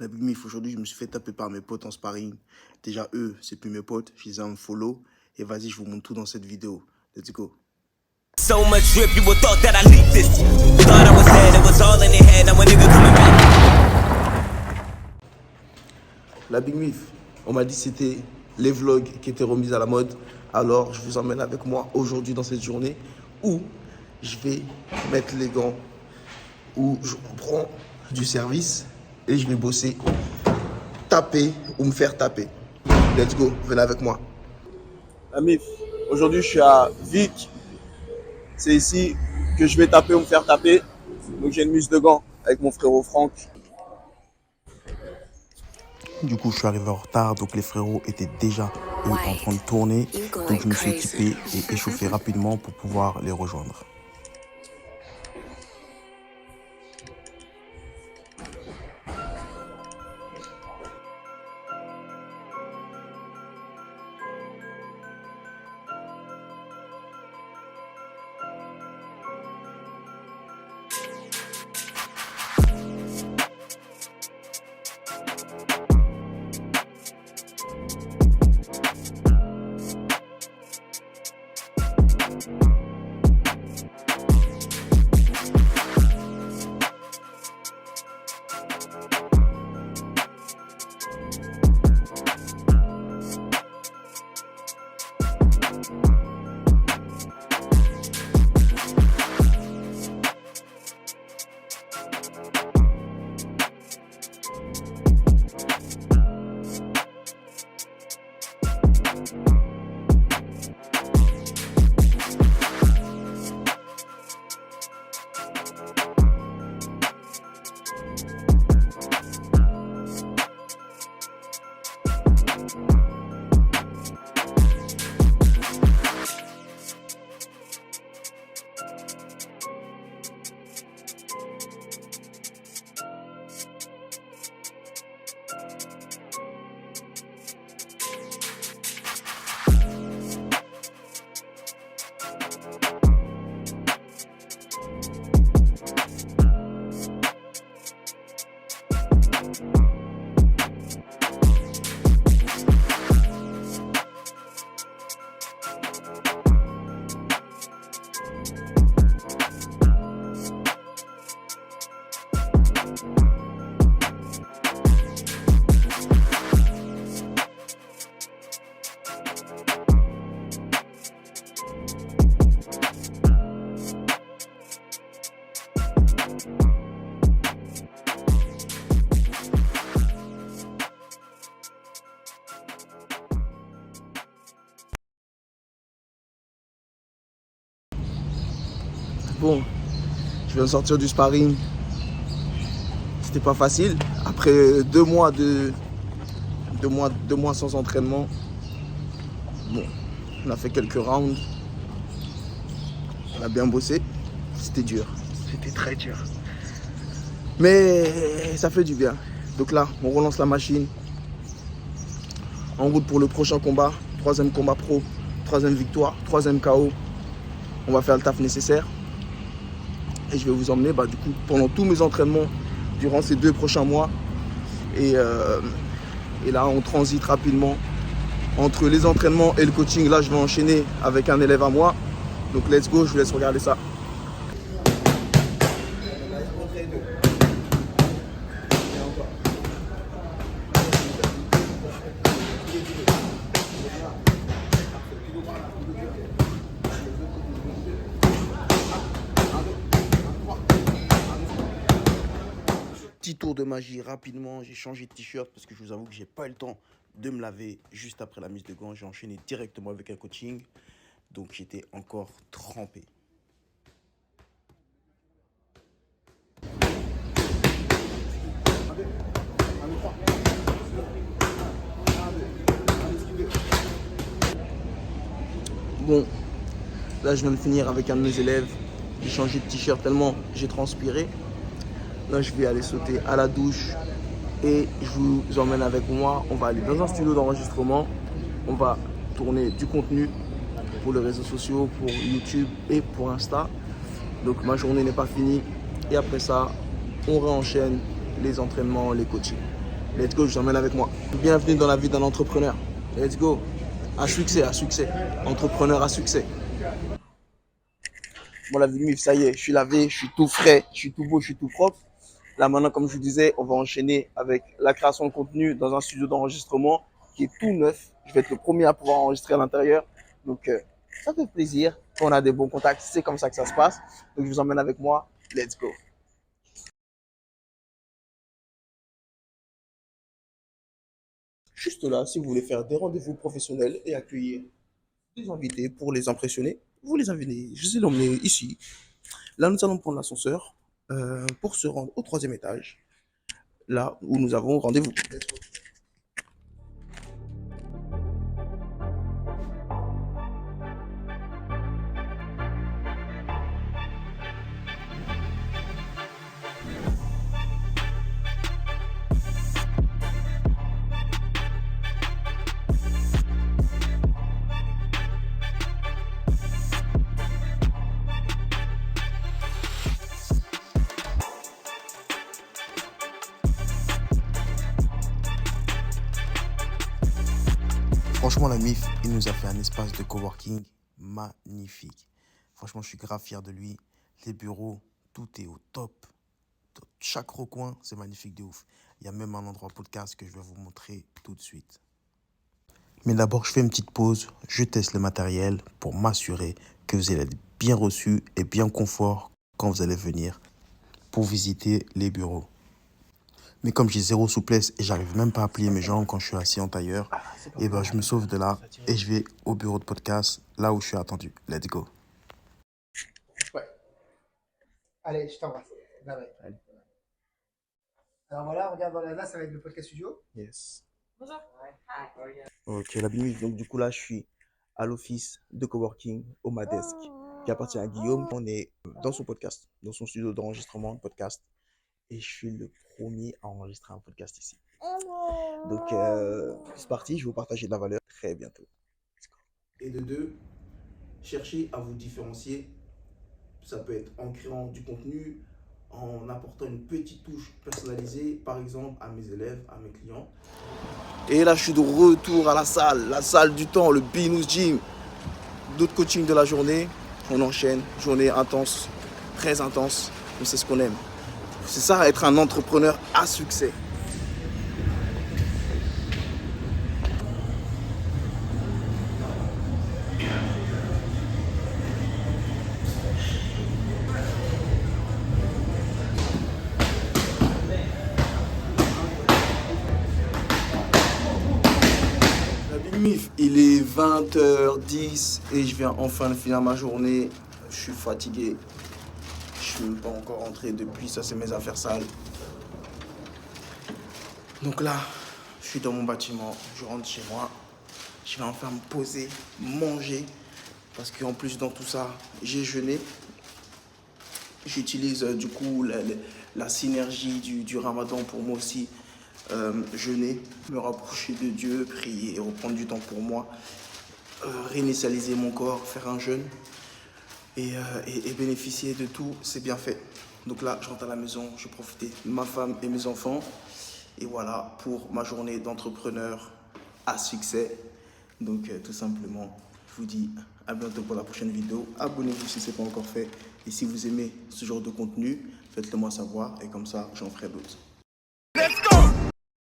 La Big Mif, aujourd'hui, je me suis fait taper par mes potes en sparring. Déjà, eux, c'est plus mes potes. Je les ai un follow. Et vas-y, je vous montre tout dans cette vidéo. Let's go. So much drip, you would thought that I leaked this. Thought I was dead, it was all in the head. Now a nigga coming back. La Big Mif, on m'a dit que c'était les vlogs qui étaient remis à la mode. Alors, je vous emmène avec moi aujourd'hui dans cette journée où je vais mettre les gants, où je prends du service et je vais bosser, taper ou me faire taper. Let's go, venez avec moi. La Mif, aujourd'hui je suis à Vic. C'est ici que je vais taper ou me faire taper. Donc j'ai une mise de gants avec mon frérot Franck. Du coup, je suis arrivé en retard, donc les frérots étaient déjà eux en train de tourner. Donc je me suis équipé et échauffé rapidement pour pouvoir les rejoindre. Bon, je viens de sortir du sparring. C'était pas facile. Après deux mois sans entraînement. Bon, on a fait quelques rounds. On a bien bossé. C'était dur. C'était très dur. Mais ça fait du bien. Donc là, on relance la machine. En route pour le prochain combat. 3e combat pro. 3e victoire. 3e KO. On va faire le taf nécessaire. Et je vais vous emmener du coup, pendant tous mes entraînements durant ces 2 prochains mois. Et là, on transite rapidement entre les entraînements et le coaching. Là, je vais enchaîner avec un élève à moi. Donc, let's go, je vous laisse regarder ça. Petit tour de magie rapidement, j'ai changé de t-shirt parce que je vous avoue que j'ai pas eu le temps de me laver juste après la mise de gants. J'ai enchaîné directement avec un coaching, donc j'étais encore trempé. Bon, là je viens de finir avec un de mes élèves. J'ai changé de t-shirt tellement j'ai transpiré. Là, je vais aller sauter à la douche et je vous emmène avec moi. On va aller dans un studio d'enregistrement. On va tourner du contenu pour les réseaux sociaux, pour YouTube et pour Insta. Donc ma journée n'est pas finie. Et après ça, on réenchaîne les entraînements, les coachings. Let's go, je vous emmène avec moi. Bienvenue dans la vie d'un entrepreneur. Let's go. À succès, à succès. Entrepreneur à succès. Bon, la vie de Mif, ça y est, je suis lavé, je suis tout frais, je suis tout beau, je suis tout propre. Là, maintenant, comme je vous disais, on va enchaîner avec la création de contenu dans un studio d'enregistrement qui est tout neuf. Je vais être le premier à pouvoir enregistrer à l'intérieur. Donc, ça fait plaisir. Quand on a des bons contacts, c'est comme ça que ça se passe. Donc, je vous emmène avec moi. Let's go. Juste là, si vous voulez faire des rendez-vous professionnels et accueillir des invités pour les impressionner, vous les invitez. Je vais l'emmener ici. Là, nous allons prendre l'ascenseur pour se rendre au 3e étage, là où nous avons rendez-vous. Franchement, la MIF, il nous a fait un espace de coworking magnifique. Franchement, je suis grave fier de lui. Les bureaux, tout est au top. Chaque recoin, c'est magnifique de ouf. Il y a même un endroit podcast que je vais vous montrer tout de suite. Mais d'abord, je fais une petite pause. Je teste le matériel pour m'assurer que vous allez être bien reçu et bien confort quand vous allez venir pour visiter les bureaux. Mais comme j'ai zéro souplesse et j'arrive même pas à plier mes jambes quand je suis assis en tailleur, et ben je me sauve de là et je vais au bureau de podcast, là où je suis attendu. Let's go. Ouais. Allez, je t'embrasse. Bye bye. Alors voilà, regarde là, ça va être le podcast studio. Yes. Bonjour. Ok, la Mif. Donc, du coup, là, je suis à l'office de coworking Omadesk qui appartient à Guillaume. On est dans son podcast, dans son studio d'enregistrement de podcast. Et je suis le premier à enregistrer un podcast ici. Donc, c'est parti, je vais vous partager de la valeur très bientôt. Et de deux, cherchez à vous différencier. Ça peut être en créant du contenu, en apportant une petite touche personnalisée, par exemple à mes élèves, à mes clients. Et là, je suis de retour à la salle du temps, le Binous Gym. D'autres coachings de la journée, on enchaîne, journée intense, très intense, on sait ce qu'on aime. C'est ça, être un entrepreneur à succès. La Big Mif, il est 20h10 et je viens enfin de finir ma journée. Je suis fatigué. Je suis même pas encore rentré depuis, ça c'est mes affaires sales. Donc là, je suis dans mon bâtiment, je rentre chez moi. Je vais enfin me poser, manger. Parce qu'en plus dans tout ça, j'ai jeûné. J'utilise du coup la synergie du ramadan pour moi aussi jeûner, me rapprocher de Dieu, prier, reprendre du temps pour moi, réinitialiser mon corps, faire un jeûne. Et bénéficier de tout, c'est bien fait. Donc là, je rentre à la maison, je vais profiter de ma femme et mes enfants. Et voilà pour ma journée d'entrepreneur à succès. Donc tout simplement, je vous dis à bientôt pour la prochaine vidéo. Abonnez-vous si ce n'est pas encore fait. Et si vous aimez ce genre de contenu, faites-le moi savoir et comme ça, j'en ferai d'autres.